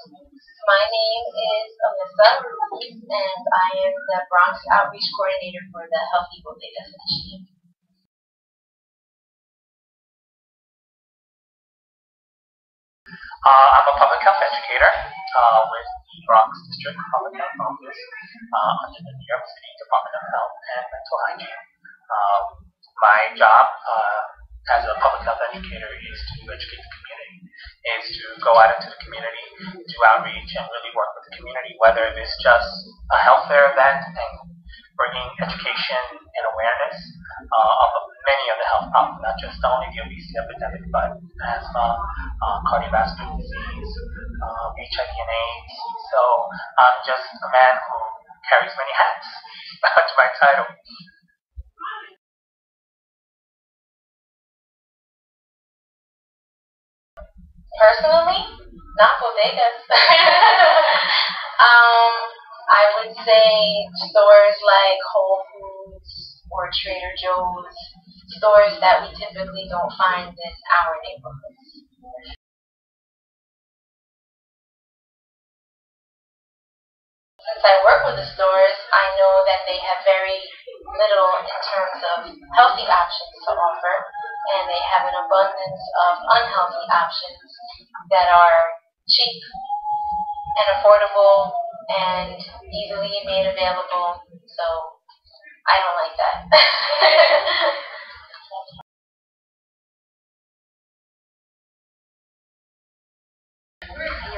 My name is Alyssa, and I am the Bronx Outreach Coordinator for the Healthy Bodega Initiative. I'm a public health educator with the Bronx District Public Health Office under the New York City Department of Health and Mental Hygiene. My job as a public health educator is to educate the community, is to go out into the community, do outreach, and really work with the community, whether it's just a health fair event and bringing education and awareness of many of the health problems, not just only the obesity epidemic, but asthma, cardiovascular disease, HIV and AIDS. So I'm just a man who carries many hats. That's my title. Personally, not bodegas. I would say stores like Whole Foods or Trader Joe's, stores that we typically don't find in our neighborhoods. Since I work with the stores, I know that they have very little in terms of healthy options to offer, and they have an abundance of unhealthy options that are cheap and affordable and easily made available. So I don't like that.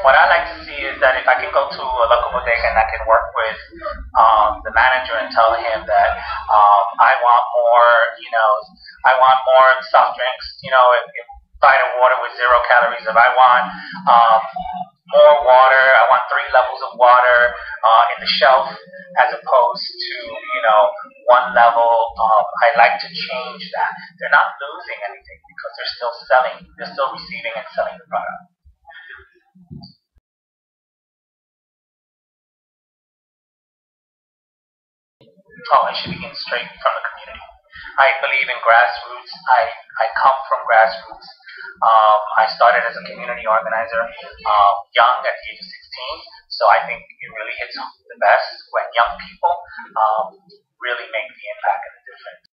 What I like to see is that if I can go to a local bodega and I can work with the manager and tell him that I want more, I want more soft drinks, if vitamin water with 0 calories, if I want more water, I want 3 levels of water in the shelf as opposed to, 1 level. I like to change that. They're not losing anything because they're still selling, they're still receiving and selling the product. Oh, it should begin straight from the community. I believe in grassroots. I come from grassroots. I started as a community organizer young at the age of 16, so I think it really hits the best when young people really make the impact and the difference.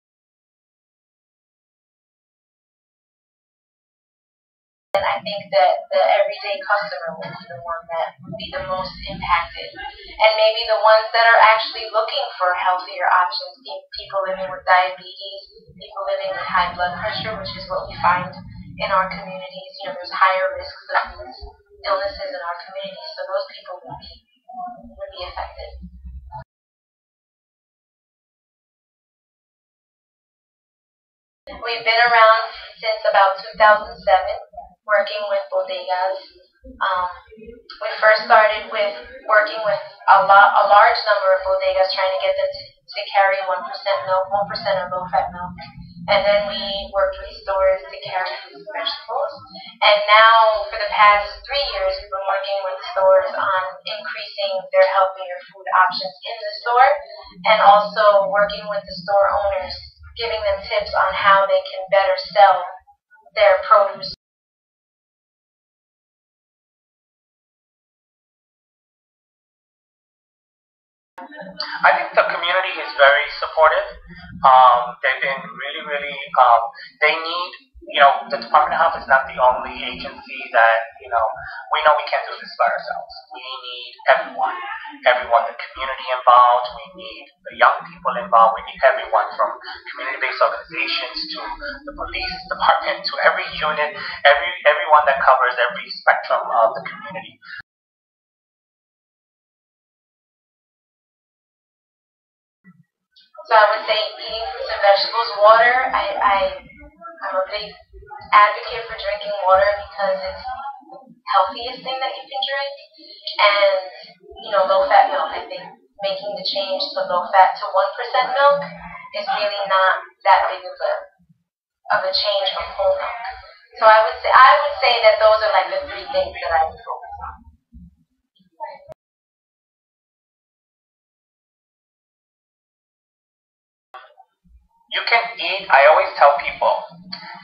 And I think that the everyday customer will be the one that would be the most impacted. And maybe the ones that are actually looking for healthier options, people living with diabetes, people living with high blood pressure, which is what we find in our communities. There's higher risks of these illnesses in our communities, so those people would be affected. We've been around since about 2007, working with bodegas. We first started with working with a large number of bodegas, trying to get them to carry 1% milk, 1% or low-fat milk. And then we worked with stores to carry fruits and vegetables. And now, for the past 3 years, we've been working with stores on increasing their healthier food options in the store, and also working with the store owners, giving them tips on how they can better sell their produce. I think the community is very supportive. They've been really, they need, the Department of Health is not the only agency that, we know we can't do this by ourselves. We need everyone, the community involved, we need the young people involved, we need everyone from community-based organizations to the police department, to every unit, everyone that covers every spectrum of the community. So I would say eating fruits and vegetables, water. I'm a big advocate for drinking water because it's the healthiest thing that you can drink. And, low-fat milk, I think making the change to low-fat to 1% milk is really not that big of a change from whole milk. So I would say that those are like the 3 things that I would focus on. You can eat, I always tell people,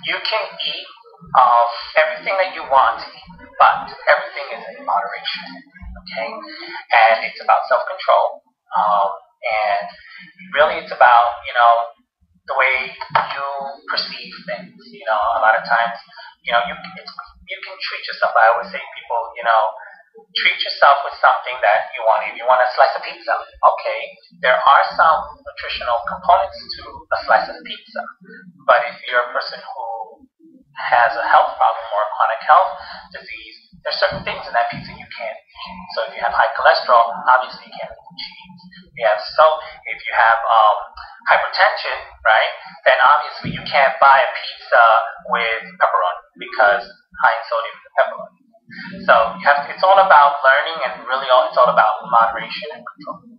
you can eat everything that you want to eat. but everything is in moderation, okay? And it's about self-control, and really it's about, the way you perceive things. A lot of times, you can treat yourself. I always say to people, treat yourself with something that you want. If you want a slice of pizza, okay, there are some nutritional components to a slice of pizza. But if you're a person who has a health problem or a chronic health disease, there's certain things in that pizza you can't eat. So if you have high cholesterol, obviously you can't eat cheese. If you have hypertension, right, then obviously you can't buy a pizza with pepperoni because high in sodium is pepperoni. So it's all about learning, and really it's all about moderation and control.